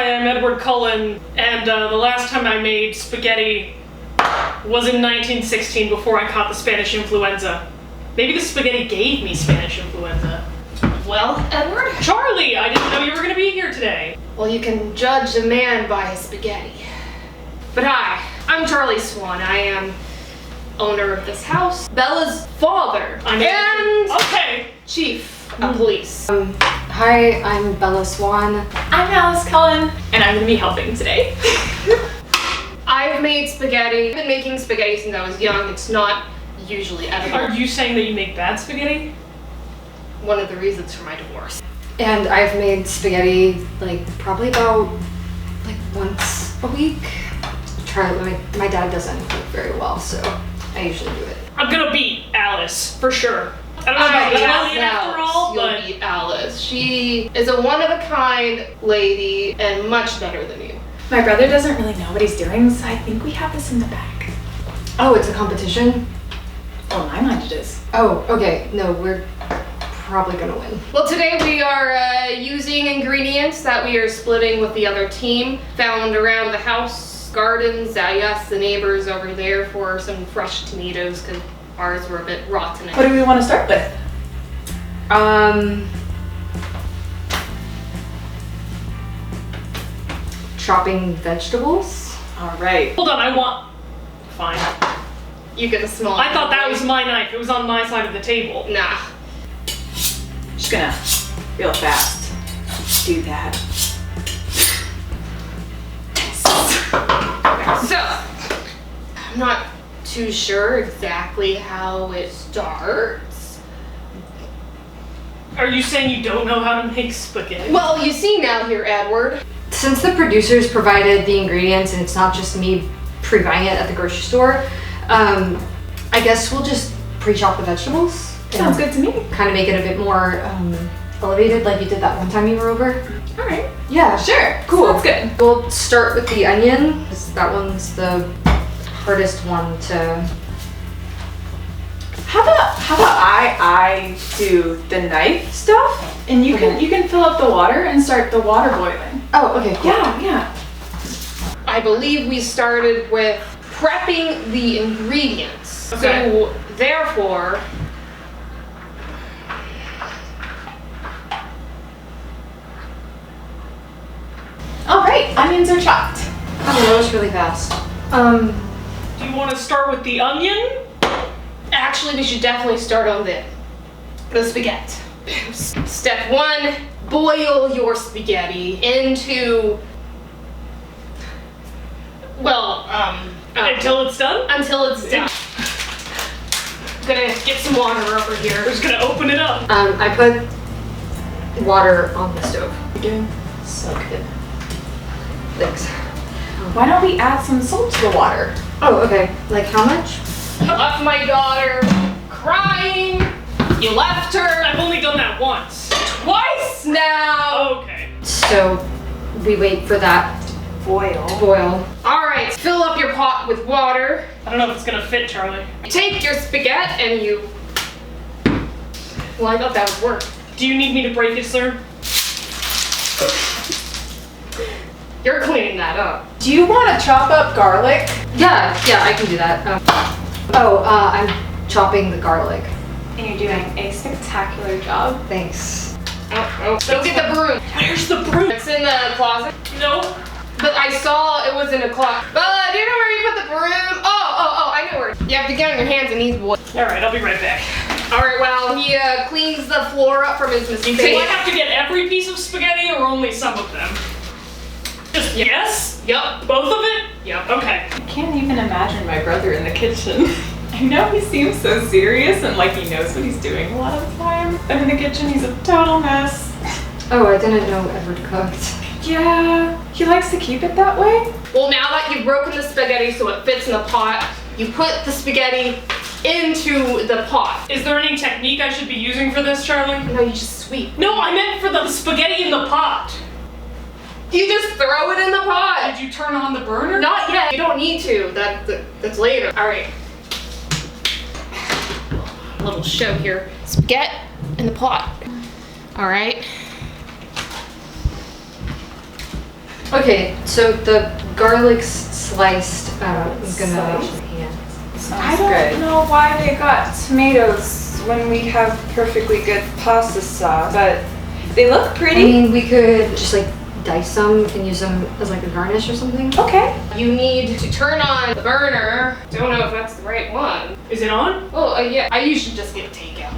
Hi, I'm Edward Cullen, and the last time I made spaghetti was in 1916 before I caught the Spanish influenza. Maybe the spaghetti gave me Spanish influenza. Well, Edward? Charlie, I didn't know you were going to be here today. Well, you can judge a man by his spaghetti. But hi, I'm Charlie Swan. I am owner of this house, Bella's father, and okay, chief of police. Hi, I'm Bella Swan. I'm Alice Cullen, and I'm gonna be helping today. I've made spaghetti. I've been making spaghetti since I was young. It's not usually edible. Are you saying that you make bad spaghetti? One of the reasons for my divorce. And I've made spaghetti probably about once a week. My dad doesn't cook very well, so I usually do it. I'm gonna beat Alice, for sure. I don't know about Italian after all, but... You'll beat Alice. She is a one-of-a-kind lady and much better than you. My brother doesn't really know what he's doing, so I think we have this in the bag. Oh, it's a competition? Well, in my mind it is. Oh, okay. No, we're probably gonna win. Well, today we are using ingredients that we are splitting with the other team, found around the house, gardens. I asked the neighbors over there for some fresh tomatoes because ours were a bit rotten. What do we want to start with? Chopping vegetables. All right. Hold on, Fine. You get a small. I thought that was my knife. It was on my side of the table. Nah. Just gonna real fast do that. So, I'm not too sure exactly how it starts. Are you saying you don't know how to make spaghetti? Well, you see now here, Edward. Since the producers provided the ingredients and it's not just me pre-buying it at the grocery store, I guess we'll just pre-chop the vegetables. Sounds good to me. Kind of make it a bit more elevated like you did that one time you were over. All right. Yeah. Sure. Cool. Sounds good. We'll start with the onion, because that one's the hardest one to... How about I do the knife stuff, and you can fill up the water and start the water boiling. Oh, okay, cool. Yeah. I believe we started with prepping the ingredients. Okay. So, therefore, All right. Onions are chopped. Oh, that was really fast. Do you want to start with the onion? actually we should definitely start on the spaghetti. Step 1, boil your spaghetti into, Until it's done? Until it's done. Gonna get some water over here. We're just gonna open it up. I put water on the stove. You're doing so good. Thanks. Why don't we add some salt to the water? Oh, okay. Like how much? I left my daughter crying. You left her. I've only done that once. Twice now. Okay. So we wait for that to boil. Alright, fill up your pot with water. I don't know if it's gonna fit, Charlie. Take your spaghetti and you... Well, I thought that would work. Do you need me to break it, sir? You're cleaning that up. Do you want to chop up garlic? Yeah, I can do that. I'm chopping the garlic. And you're doing a spectacular job. Thanks. Oh, go get the broom. Where's the broom? It's in the closet. No. But I saw it was in a closet. Bella, do you know where you put the broom? Oh, I know where. You have to get on your hands and knees, boy. Alright, I'll be right back. Alright, well, he cleans the floor up from his mistake. Do I have to get every piece of spaghetti or only some of them? Just yes? Yup. Both of it? Yup. Okay. I can't even imagine my brother in the kitchen. I know he seems so serious and like he knows what he's doing a lot of the time, but in the kitchen he's a total mess. Oh, I didn't know Edward cooked. Yeah, he likes to keep it that way. Well, now that you've broken the spaghetti so it fits in the pot, you put the spaghetti into the pot. Is there any technique I should be using for this, Charlie? No, you just sweep. No, I meant for the spaghetti in the pot. You just throw it in the pot. Did you turn on the burner? Not yet. You don't need to. That's later. All right. A little show here. Spaghetti in the pot. All right. Okay, so the garlic sliced, I'm gonna I don't know why they got tomatoes when we have perfectly good pasta sauce, but they look I pretty. mean, we could just like dice them and use them as like a garnish or something. Okay. You need to turn on the burner. Don't know if that's the right one. Is it on? Well, yeah, I usually just get a takeout.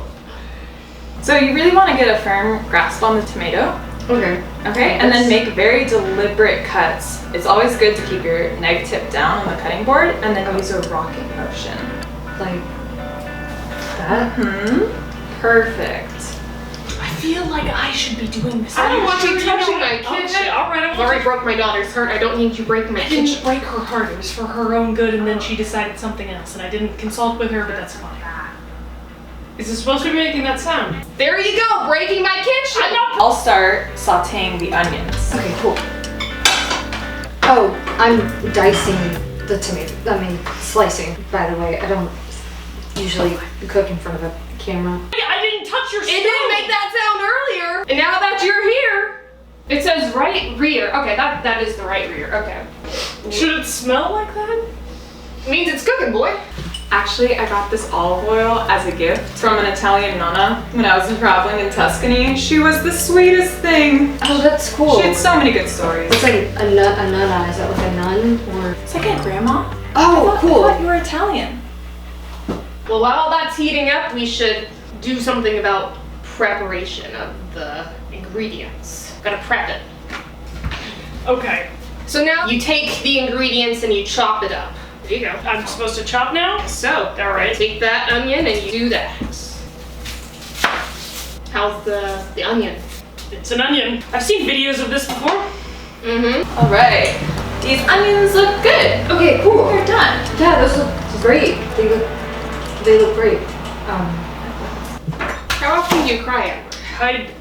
So you really want to get a firm grasp on the tomato. Okay. Okay, and then make very deliberate cuts. It's always good to keep your neg tip down on the cutting board and then use a rocking motion. Like that? Perfect. I feel like I should be doing this. I don't want you know touching what? my kitchen. Okay, alright, I've already broke my daughter's heart. I don't need you breaking my I didn't kitchen. break her heart. It was for her own good, and then she decided something else, and I didn't consult with her, but that's fine. Is it supposed to be making that sound? There you go, breaking my kitchen. I'll start sauteing the onions. Okay, cool. Oh, I'm dicing the tomato. I mean, slicing, by the way. I don't usually cook in front of a camera. I didn't touch your It didn't make that sound earlier. And now that you're here, it says right rear. Okay, that is the right rear. Okay. Should it smell like that? It means it's cooking, boy. Actually, I got this olive oil as a gift from an Italian nonna when I was traveling in Tuscany. She was the sweetest thing. Oh, that's cool. She had so many good stories. It's like a nunna. Is that like a nun or? It's like a grandma. Oh, I cool. thought you were Italian. Well, while that's heating up, we should do something about preparation of the ingredients. Gotta prep it. Okay. So now you take the ingredients and you chop it up. There you go. I'm supposed to chop now? So, All right. take that onion and you do that. How's the onion? It's an onion. I've seen videos of this before. Mm-hmm. All right. These onions look good. Okay, cool. They're done. Yeah, those look great. They look great. How often do you cry, Amber?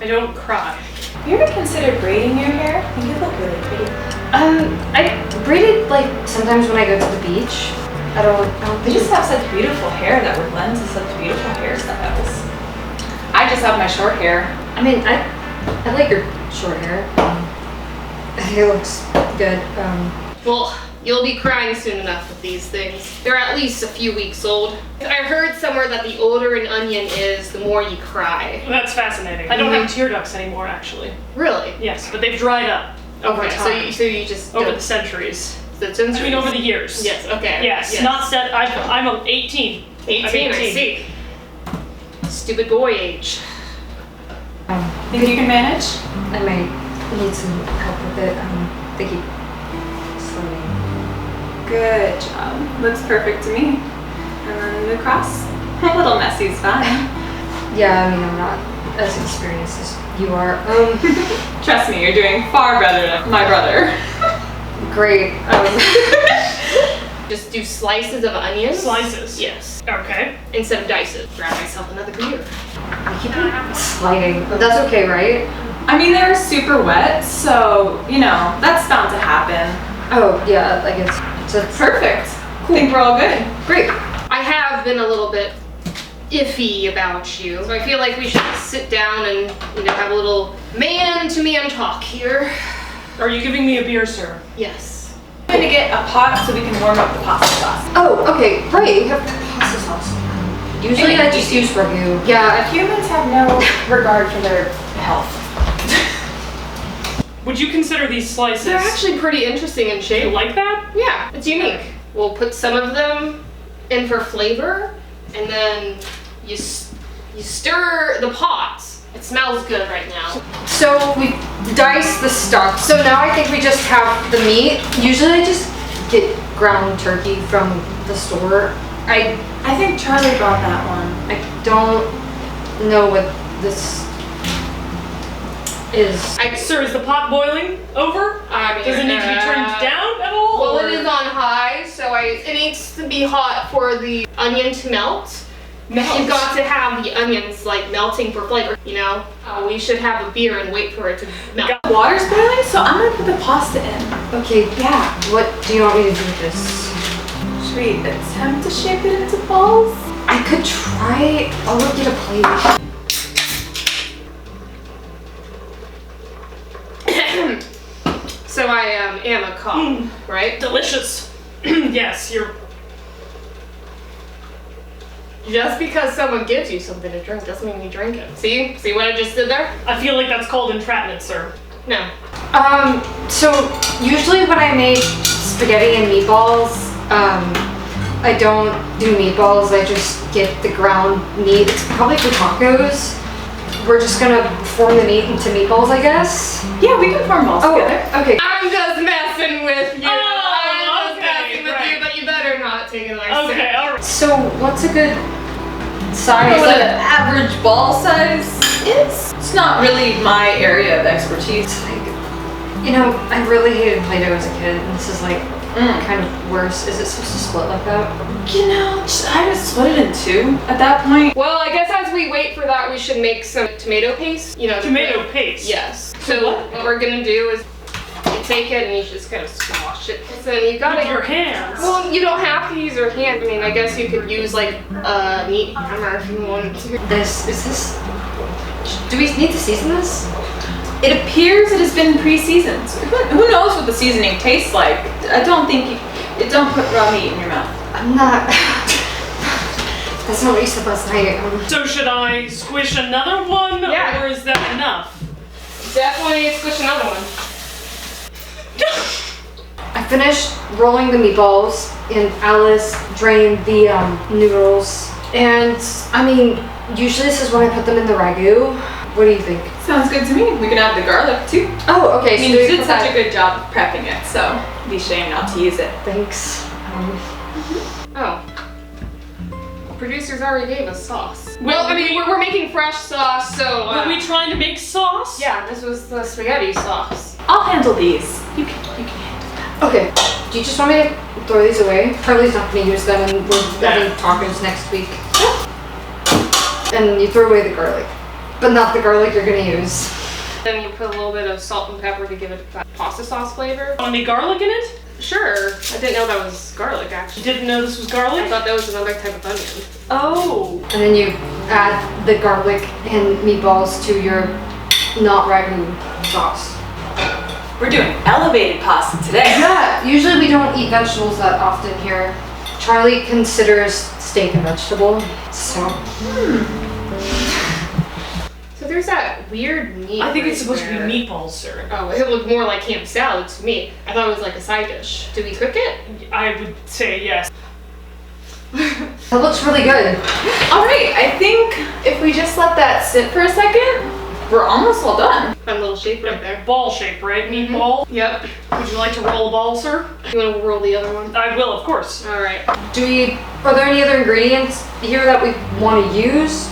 I don't cry. Have you ever considered braiding your hair? I think you look really pretty. I braided like sometimes when I go to the beach. I don't You think just have such beautiful hair that would lend to such beautiful hairstyles. I just have my short hair. I mean, I like your short hair. It looks good. Well, you'll be crying soon enough with these things. They're at least a few weeks old. I heard somewhere that the older an onion is, the more you cry. That's fascinating. I don't have tear ducts anymore, actually. Really? Yes, but they've dried up over Okay, time. so you just over don't- the centuries. the I mean, over the years. Yes. Okay. Yes, not set. I'm 18. 18. I'm I see. Stupid boy age. Think you can manage? I might need some help with it. They keep slowing. Good job. Looks perfect to me. And then the cross. A little messy is fine. Yeah, I mean, I'm not as experienced as you are. Trust me, you're doing far better than my brother. Great. Just do slices of onions. Slices. Yes. Okay. Instead of dices. Grab myself another beer. I keep sliding, but that's okay, right? I mean, they're super wet, so, you know, that's bound to happen. Oh, yeah, like it's Perfect. I think we're all good. great. I have been a little bit iffy about you, so I feel like we should sit down and have a little man-to-man talk here. Are you giving me a beer, sir? Yes. I'm gonna get a pot so we can warm up the pasta sauce. Oh, okay, right. We have pasta sauce. Usually I just use ragu. Yeah, Humans have no regard for their health. Would you consider these slices? They're actually pretty interesting in You shape. like that? Yeah, it's unique. We'll put some of them in for flavor, and then you stir the pot. It smells good right now. so we dice the stuff. So now I think we just have the meat. Usually I just get ground turkey from the store. I I think Charlie brought that one. don't know what this is. Sir, is the pot boiling over? I mean, Does it need to be turned down at all? Well, or- it is on high, so it needs to be hot for the onion to melt. Melt. You've got to have the onions like melting for flavor, we should have a beer and wait for it to melt. Water's boiling, so I'm gonna put the pasta in. Okay, Yeah. what do you want me to do with this? Should we attempt to shape it into balls? I could try. I'll look at a plate. So I am a cop, right? Delicious. Yes, you're. Just because someone gives you something to drink doesn't mean you drink it. See? See what I just did there? I feel like that's called entrapment, sir. No. So usually when I make spaghetti and meatballs, I don't do meatballs, I just get the ground meat. It's probably for tacos. We're just gonna form the meat into meatballs, I guess. Yeah, we can form balls together. Okay. I'm just messing with you. I'm just okay, messing with you, but you better not take it like Okay, alright. So what's a good size? What an average ball size is. It's not really my area of expertise. It's like, you know, I really hated Play-Doh as a kid, and this is like kind of worse. Is it supposed to split like that? You know, I would split it in two at that point. Well, I guess as we wait for that, we should make some tomato paste. You know, Tomato paste. Yes. So what we're gonna do is you take it and you just kind of squash it. So you gotta With your hands. Well, you don't have to use your hand. I mean, I guess you could use like a meat hammer if you wanted to. Do we need to season this? It appears it has been pre-seasoned. So who knows what the seasoning tastes like? I don't think don't put raw meat in your mouth. I'm not. That's not what you said last night. So should I squish another one, Yeah. or is that enough? Definitely squish another one. I finished rolling the meatballs, and Alice drained the noodles. And I mean, usually this is when I put them in the ragu. What do you think? Sounds good to me. We can add the garlic too. Oh, okay. I mean, so you we did put such that- a good job of prepping it, so it'd be a shame not to use it. Thanks. Oh. Producers already gave us sauce. Well, I mean, we're making fresh sauce, so. Were we trying to make sauce? Yeah, this was the spaghetti sauce. I'll handle these. You can handle that. Okay. Do you just want me to throw these away? Charlie's not going to use them, and we're having tacos next week. And you throw away the garlic, but not the garlic you're going to use. Then you put a little bit of salt and pepper to give it that pasta sauce flavor. Want any garlic in it? Sure. I didn't know that was garlic, actually. You didn't know this was I garlic? thought that was another type of onion. Oh. And then you add the garlic and meatballs to your not ragu sauce. We're doing elevated pasta today. Yeah, usually we don't eat vegetables that often here. Charlie considers steak a vegetable, so. So there's that weird meat. I think it's right supposed there. to be meatballs, sir. Oh, it looked more like ham salad to me. I thought it was like a side dish. Did we cook it? I would say yes. That looks really good. All right, I think if we just let that sit for a second, we're almost all done. Fun little shape right there. Ball shape, right? Meatball? Yep. Would you like to roll a ball, sir? You want to roll the other one? I will, of course. All right. Are there any other ingredients here that we want to use?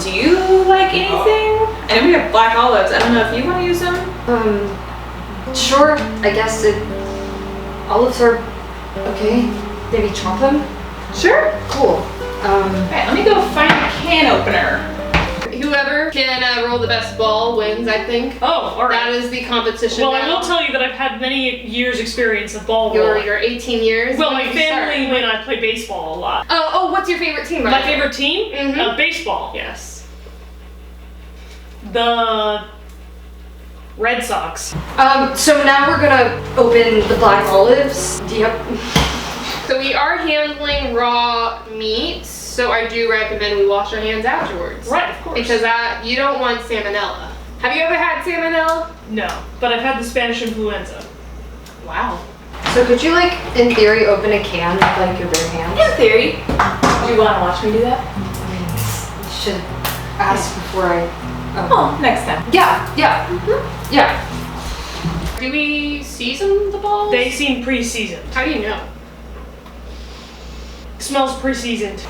Do you like anything? I know we have black olives. I don't know if you want to use them. Sure, I guess olives are okay. Maybe chop them? Sure. Cool. Alright, let me go find a can opener. Whoever can roll the best ball wins, I think. Oh, all That right. is the competition Well, now. I will tell you that I've had many years' experience of ball rolling. Your 18 years. Well, When my did you start? family and I play baseball a lot. Oh, what's your favorite team? My favorite team? Mhm. Baseball. Yes. The Red Sox. So now we're gonna open the black olives. Do you have... So we are handling raw meat, so I do recommend we wash our hands afterwards. Right, of course. Because you don't want salmonella. Have you ever had salmonella? No, but I've had the Spanish influenza. Wow. So could you, like, in theory, open a can with, like, your bare hands? In theory. Do you want to watch me do that? I mean, you should ask before I... Oh, next time. Yeah. Yeah. Do we season the balls? They seem pre-seasoned. How do you know? Smells pre-seasoned.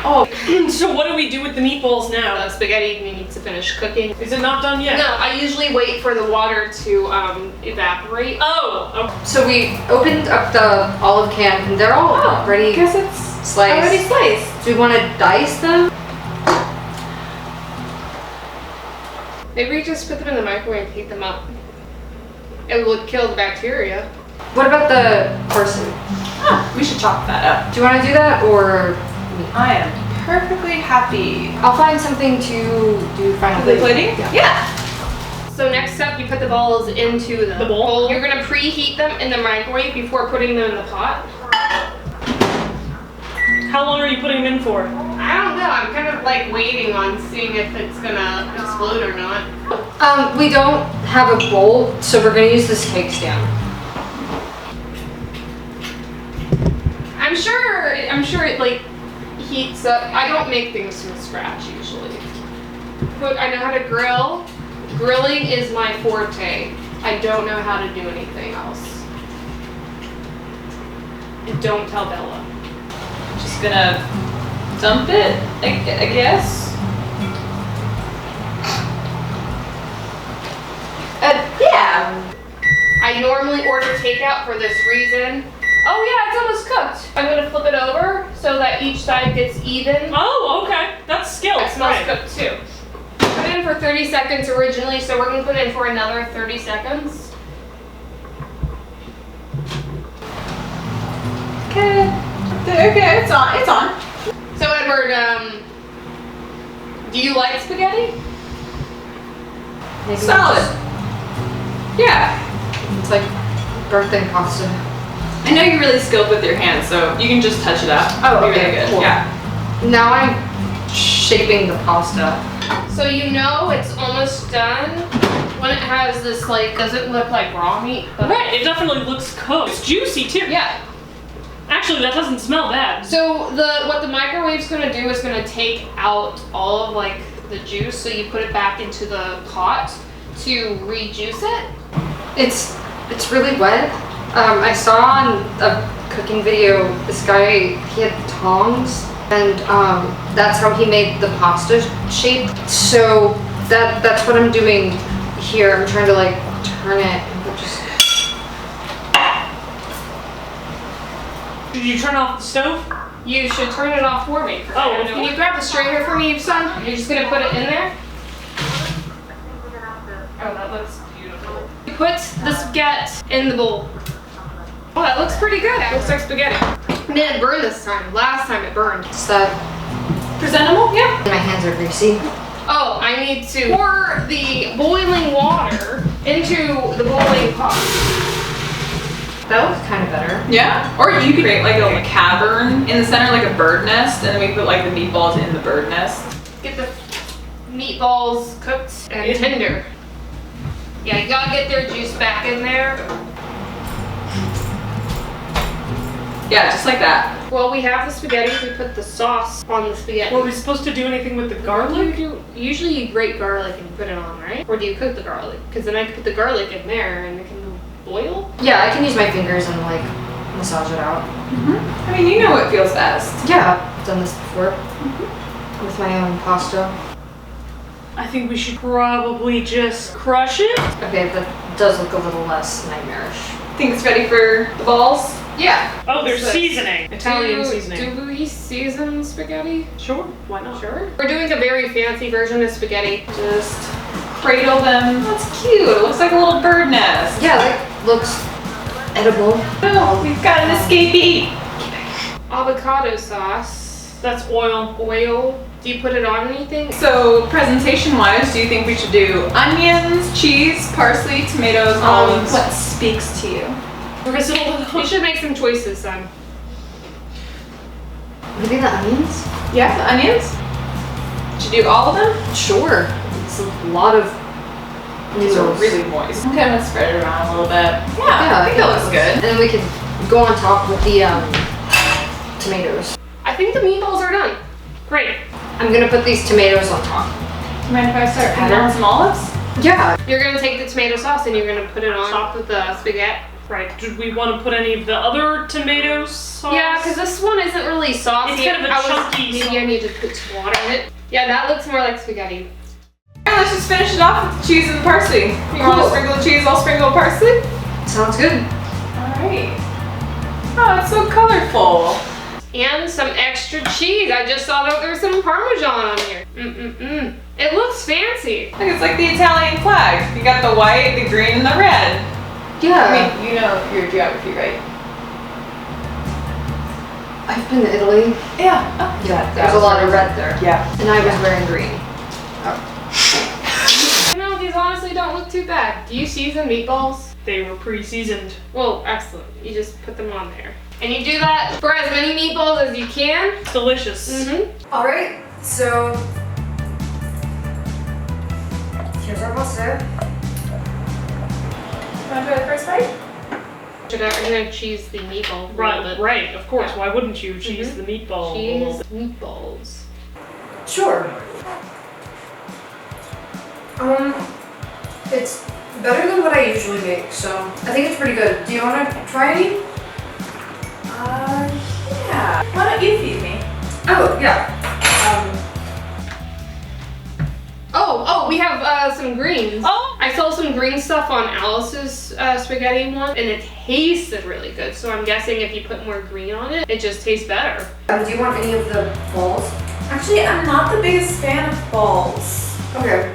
Oh, So what do we do with the meatballs now? The spaghetti needs to finish cooking. Is it not done yet? No, I usually wait for the water to evaporate. Oh, okay. So we opened up the olive can, and they're all I ready guess it's sliced. already sliced. Do we want to dice them? Maybe we just put them in the microwave and heat them up. It would kill the bacteria. What about the person? We should chop that up. Do you want to do that, or me? I am perfectly happy. I'll find something to do final The plating? Yeah. Yeah. So next up, you put the balls into the bowl. You're gonna preheat them in the microwave before putting them in the pot. How long are you putting them in for? I don't know. I'm kind of like waiting on seeing if it's gonna explode or not. We don't have a bowl, so we're gonna use this cake stand. I'm sure it like heats up. I don't make things from scratch usually. But I know how to grill. Grilling is my forte. I don't know how to do anything else. And don't tell Bella. Just gonna dump it, I guess. Yeah. I normally order takeout for this reason. Oh yeah, it's almost cooked. I'm gonna flip it over so that each side gets even. Oh, okay. That's skill. It smells Right. cooked too. Put it in for 30 seconds originally, so we're gonna put it in for another 30 seconds. Okay. Okay, it's on. It's on. So Edward, do you like spaghetti? Maybe Solid. Yeah. It's like birthday pasta. I know you're really skilled with your hands, so you can just touch it up. Oh, It'll be okay, really good. cool. Yeah. Now I'm shaping the pasta. So you know it's almost done when it has this like, doesn't look like raw meat, but Right, it definitely looks cooked. It's juicy too. yeah. Actually, that doesn't smell bad. So what the microwave's gonna do is gonna take out all of like the juice, so you put it back into the pot to rejuice it. It's really wet. I saw on a cooking video this guy, he had tongs, and that's how he made the pasta shape. So that's what I'm doing here. I'm trying to like turn it and just. Did you turn off the stove? You should turn it off for me. Oh, Can you grab the strainer for me, son? You're just gonna put it in there. Oh, that looks beautiful. You put the spaghetti in the bowl. Oh, that looks pretty good. It looks like spaghetti. It didn't burn this time. Last time it burned. Is that Presentable? Yeah. my hands are greasy? Oh, I need to pour the boiling water into the boiling pot. That looks kind of better. Yeah. Or you could create like a cavern in the center, like a bird nest, and then we put like the meatballs in the bird nest. Get the meatballs cooked and tender. Yeah, you gotta get their juice back in there. Yeah, just like that. Well, we have the spaghetti. We put the sauce on the spaghetti. Were we supposed to do anything with the garlic? Usually you grate garlic and put it on, right? Or do you cook the garlic? Because then I could put the garlic in there and it can boil. Yeah, I can use my fingers and like massage it out. I mean, you know what feels best. Yeah, I've done this before with my own pasta. I think we should probably just crush it. Okay, that does look a little less nightmarish. Think it's ready for the balls? Yeah. Oh, there's So- seasoning. Italian seasoning. Do we season spaghetti? Sure, why not? Sure. We're doing a very fancy version of spaghetti. Just cradle them. That's cute. It looks like a little bird nest. Yeah, that looks edible. Oh, we've got an escapee. Avocado sauce. That's oil. Oil. Do you put it on anything? So, presentation-wise, do you think we should do onions, cheese, parsley, tomatoes, olives? What speaks to you? You should make some choices, son. Maybe the onions? Yeah, the onions. Should you do all of them? Sure. It's a lot of These are noodles. really moist. Okay, I'm gonna spread it around a little bit. Yeah, I think that looks good. And then we can go on top with the tomatoes. I think the meatballs are done. Great. I'm gonna put these tomatoes on top. Do you mind if I start putting on some olives? Yeah. You're gonna take the tomato sauce and you're gonna put it on top of the spaghetti. Right. Did we want to put any of the other tomatoes sauce? Yeah, because this one isn't really saucy. It's kind of a chunky Maybe sauce. I need to put some water in it. Yeah, that looks more like spaghetti. Alright, let's just finish it off with the cheese and the parsley. You want to Cool. sprinkle the cheese? I'll sprinkle parsley. Sounds good. Alright. Oh, it's so colorful. And some extra cheese. I just saw that there's some Parmesan on here. It looks fancy. Look, it's like the Italian flag. You got the white, the green, and the red. Yeah. I mean, you know your geography, right? I've been to Italy. Yeah. Oh, Yeah, there's a lot of red there. Yeah. And I was wearing green. You know, these honestly don't look too bad. Do you season meatballs? They were pre-seasoned. Well, excellent. You just put them on there. And you do that for as many meatballs as you can. It's delicious. Mm-hmm. All right, so here's our pasta. Want to try the first bite? I'm gonna cheese the meatball. a little bit. Right, of course. Yeah. Why wouldn't you cheese the meatball? Cheese meatballs. Sure. It's better than what I usually make, so I think it's pretty good. Do you want to try any? Yeah. Why don't you feed me? Oh, yeah. Oh, we have some greens. Oh! I saw some green stuff on Alice's spaghetti one, and it tasted really good. So I'm guessing if you put more green on it, it just tastes better. Do you want any of the balls? Actually, I'm not the biggest fan of balls. Okay.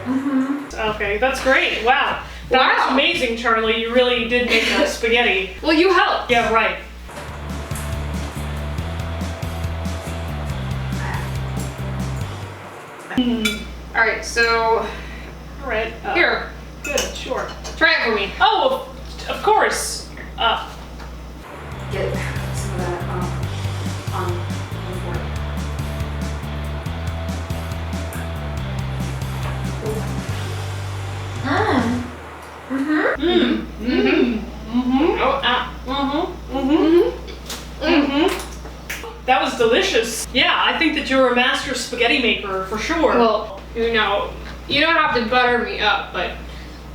Okay, that's great. Wow. That was amazing, Charlie. You really did make a spaghetti. Well, you helped. Yeah, right. All right, so All right. here, Good, sure. try it for me. Oh, of course. Get some of that on the board. That was delicious. Yeah, I think that you're a master spaghetti maker for sure. Well, you don't have to butter me up, but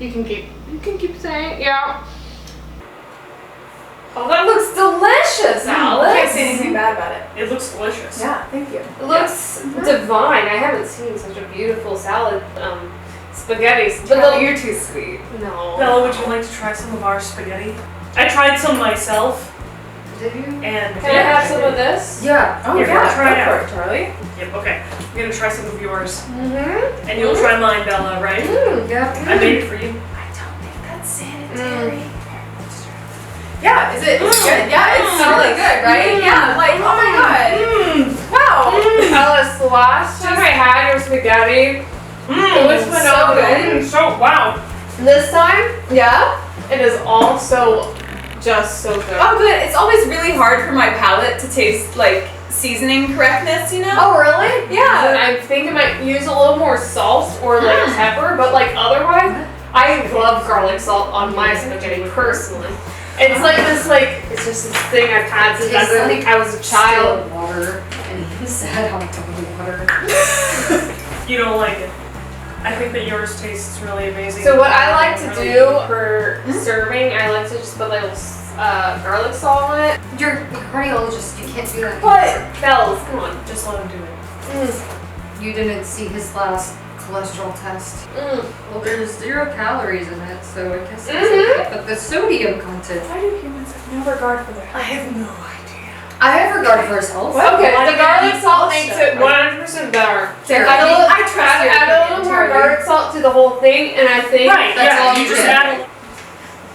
you can keep saying, yeah. Oh, that looks delicious, Alice. I can't say anything bad about it. It looks delicious. Yeah, thank you. It looks divine. I haven't seen such a beautiful salad, spaghetti. But you're too sweet. No. Bella, would you like to try some of our spaghetti? I tried some myself, Did you? and Can I have some of this? Yeah. Oh, Here, yeah, try it go out. for it, Charlie. Yep, okay. I'm gonna try some of yours. Mm-hmm. And you'll try mine, Bella, right? Yeah. I made it for you. I don't think that's sanitary. Yeah, is it good? Yeah, it's Mm. really good, right? Yeah, like, oh my god. Wow. Alice, the last time I had your spaghetti, it was phenomenal. So, wow. This time, Yeah? it is also just so good. Oh, good. It's always really hard for my palate to taste, like, seasoning correctness, you know? Oh, really? Yeah. I think I might use a little more salt or like pepper, but like otherwise, I love garlic salt on my spaghetti personally. It's like this, it's just this thing I've had since I was a child. Distilled water and sad hot dog water. You don't like it. I think that yours tastes really amazing. So what I like to do for serving, I like to just put like a little garlic salt on it. You're a cardiologist. You can't do that. But bells, come on. Just let him do it. You didn't see his last cholesterol test. Mm. Well, there's 0 calories in it, so I guess that's Mhm. okay. But the sodium content. Why do humans have no regard for their I have no idea. I have regard for his health. Okay, Why the do garlic you salt eat makes pasta? it 100% better. There. Add a little, I trust your add a opinion, little more Charlie. garlic salt to the whole thing, and I think Right, that's yeah, all you you just did. add.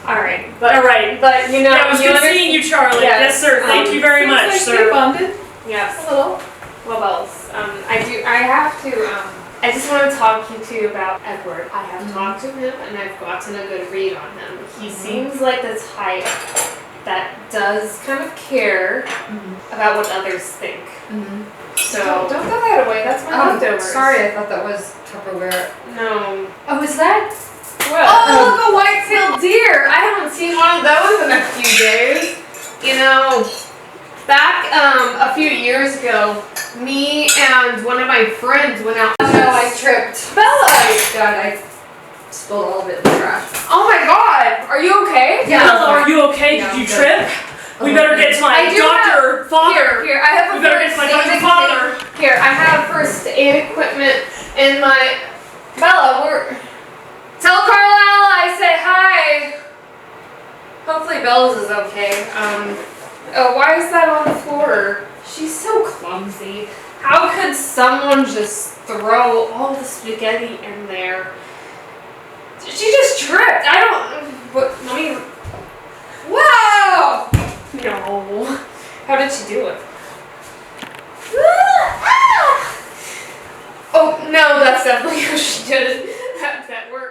Alright, but Alright. but you know, Yeah, it was you good seeing you, Charlie. Yes. Yes, sir. Thank you very Seems much, like sir. you're bonded. Yes. A little. What else? I have to. I just want to talk to you about Edward. I have talked to him, and I've gotten a good read on him. He seems like the type that does kind of care about what others think. So don't throw that away. That's my leftovers. Sorry, I thought that was Tupperware. No. Oh, is that? Well, Oh, look, a white-tailed deer. I haven't seen one of those in a few days. You know, back a few years ago, me and one of my friends went out. Oh no, I tripped. Bella! God, I spilled all of it in the trash. Oh my god! Are you okay? Yeah. Bella, are you okay? Yeah, Did you I'm trip? We better get to my I do doctor, father. Here, I have a We better get to my doctor, father. Here, I have first aid equipment in my. Bella, tell Carlisle I say hi. Hopefully Bella's is okay. Oh, why is that on the floor? She's so clumsy. How could someone just throw all the spaghetti in there? She just tripped. I don't. But let me. Wow! No. How did she do it? Oh no, that's definitely how she did it. That worked.